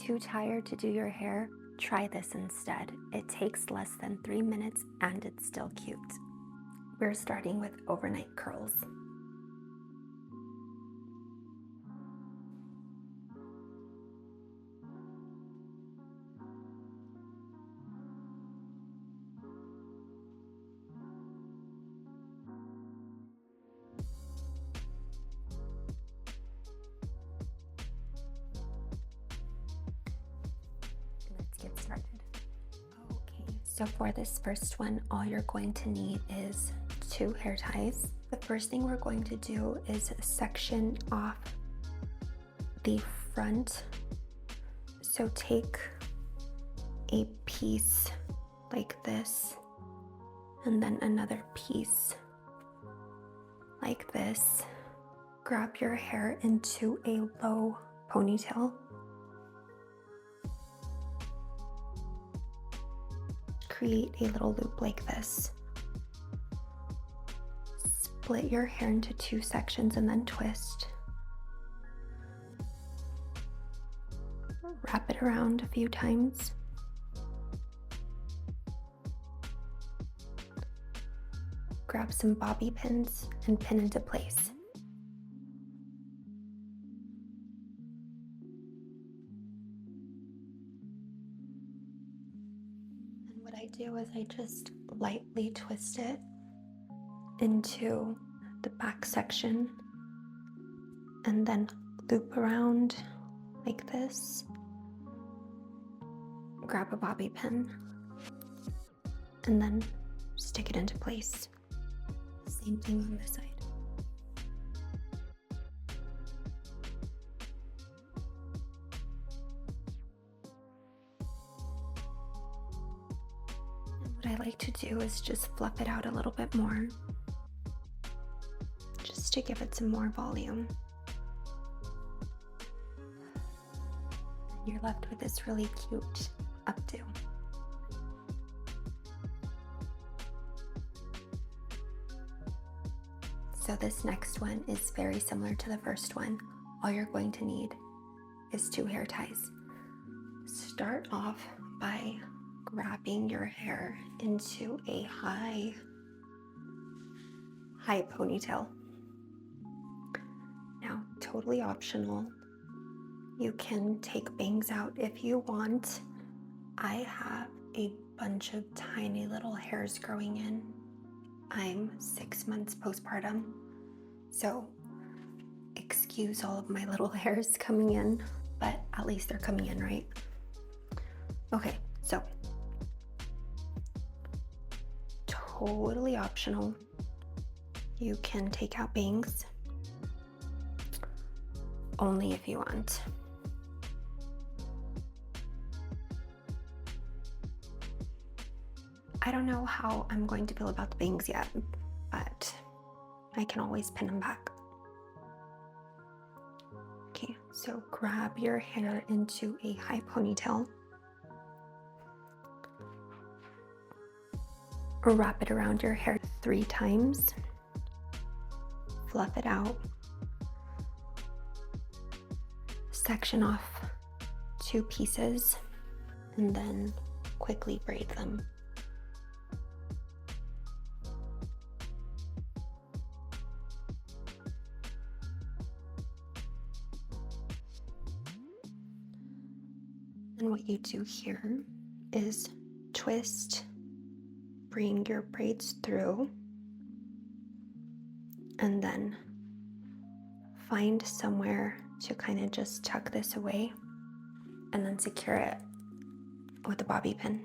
too tired to do your hair, try this instead. It takes less than 3 minutes and it's still cute. We're starting with overnight curls. Let's get started. Okay, so for this first one, all you're going to need is 2 hair ties. The first thing we're going to do is section off the front. So take a piece like this, and then another piece like this. Grab your hair into a low ponytail. Create a little loop like this. Split your hair into 2 sections and then twist. Wrap it around a few times. Grab some bobby pins and pin into place. And what I do is I just lightly twist it into the back section and then loop around like this. Grab a bobby pin and then stick it into place. Same thing on this side. And what I like to do is just fluff it out a little bit more, just to give it some more volume. And you're left with this really cute updo. So this next one is very similar to the first one. All you're going to need is 2 hair ties. Start off by grabbing your hair into a high ponytail. Now, totally optional. You can take bangs out if you want. I have a bunch of tiny little hairs growing in. I'm 6 months postpartum, so excuse all of my little hairs coming in, but at least they're coming in, right? Okay, so totally optional. You can take out bangs only if you want. I don't know how I'm going to feel about the bangs yet, but I can always pin them back. Okay, so grab your hair into a high ponytail. Wrap it around your hair 3 times. Fluff it out. Section off 2 pieces and then quickly braid them. And what you do here is twist, bring your braids through, and then find somewhere to kind of just tuck this away and then secure it with a bobby pin.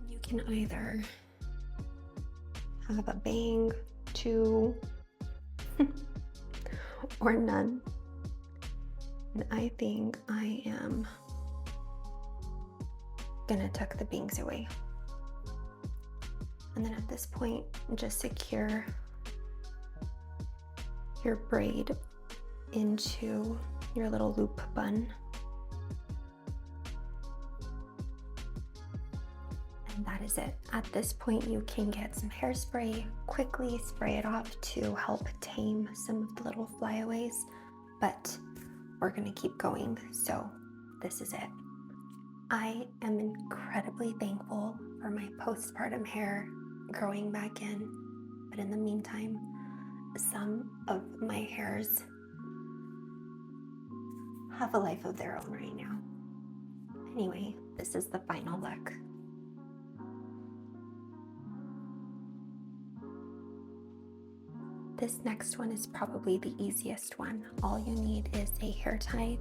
You can either have a bang, 2, or none. And I think I am gonna tuck the bangs away. And then at this point, just secure your braid into your little loop bun. And that is it. At this point, you can get some hairspray, quickly spray it off to help tame some of the little flyaways, but we're gonna keep going, so this is it. I am incredibly thankful for my postpartum hair growing back in, but in the meantime, some of my hairs have a life of their own right now. Anyway, this is the final look. This next one is probably the easiest one. All you need is a hair tie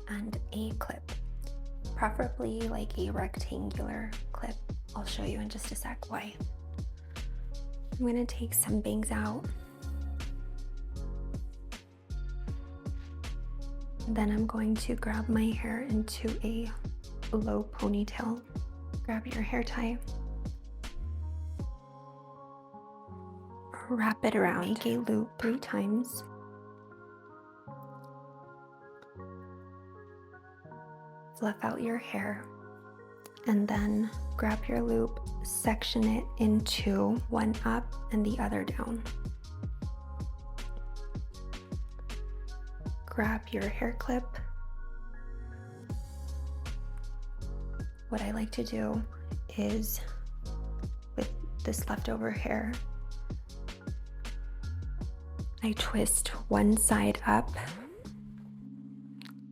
and a clip, preferably like a rectangular clip. I'll show you in just a sec why. I'm gonna take some bangs out. Then I'm going to grab my hair into a low ponytail. Grab your hair tie. Wrap it around. Make a loop 3 times. Fluff out your hair. And then grab your loop, section it into one up and the other down. Grab your hair clip. What I like to do is, with this leftover hair, I twist one side up,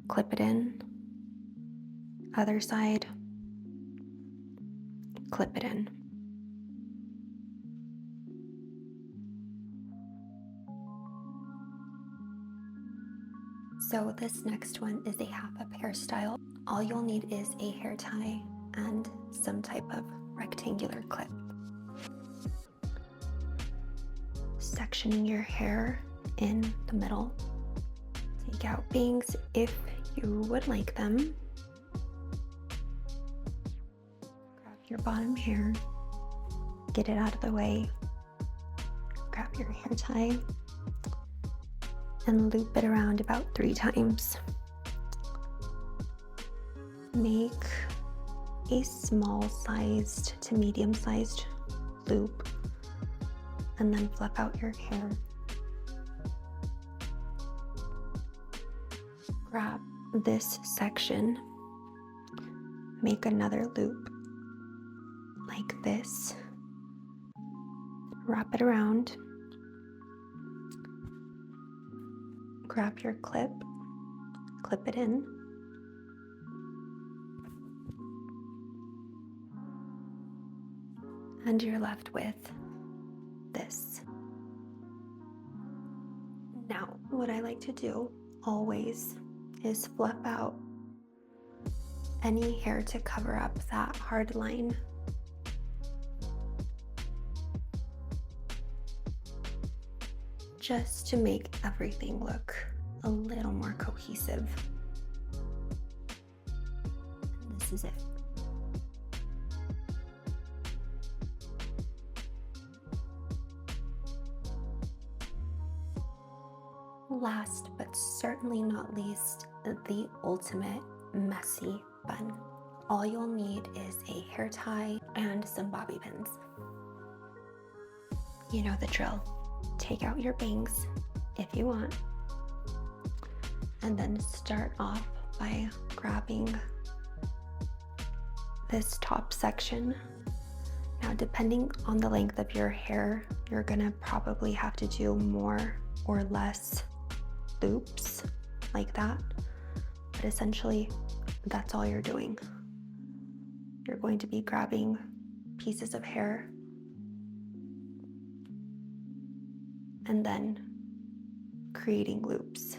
clip it in, other side, clip it in. So this next one is a half-up hairstyle. All you'll need is a hair tie and some type of rectangular clip. Sectioning your hair in the middle. Take out bangs if you would like them. Grab your bottom hair, get it out of the way. Grab your hair tie and loop it around about 3 times. Make a small sized to medium sized loop and then fluff out your hair. Grab this section, make another loop like this, wrap it around, grab your clip, clip it in, and you're left with this. Now, what I like to do always is fluff out any hair to cover up that hard line. Just to make everything look a little more cohesive. And this is it. Last but certainly not least, the ultimate messy bun. All you'll need is a hair tie and some bobby pins. You know the drill. Take out your bangs if you want, and then start off by grabbing this top section. Now, depending on the length of your hair, you're gonna probably have to do more or less loops like that, but essentially that's all you're doing. You're going to be grabbing pieces of hair and then creating loops.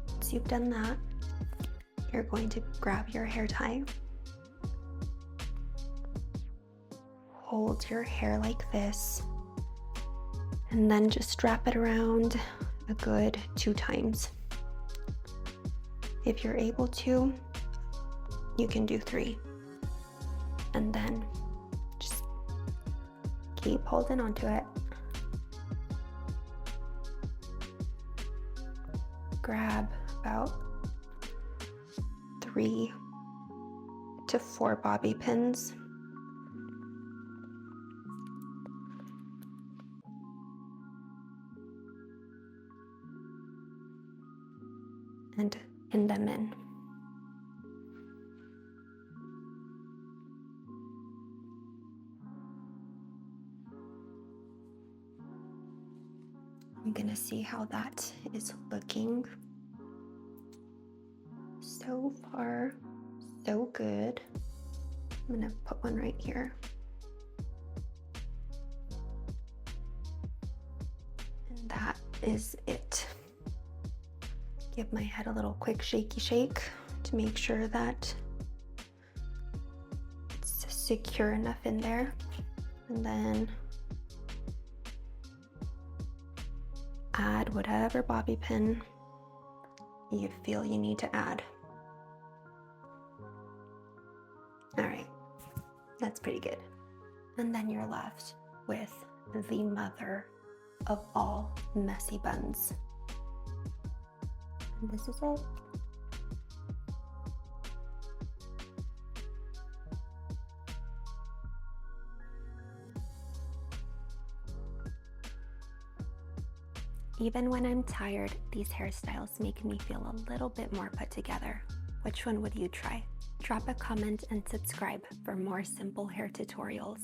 Once you've done that, you're going to grab your hair tie, hold your hair like this, and then just wrap it around a good 2 times. If you're able to, you can do 3. And then just keep holding onto it. Grab about 3 to 4 bobby pins. And pin them in. I'm gonna see how that is looking. So far, so good. I'm gonna put one right here. And that is it. Give my head a little quick shaky shake to make sure that it's secure enough in there. And then add whatever bobby pin you feel you need to add. All right, that's pretty good. And then you're left with the mother of all messy buns. And this is it. Even when I'm tired, these hairstyles make me feel a little bit more put together. Which one would you try? Drop a comment and subscribe for more simple hair tutorials.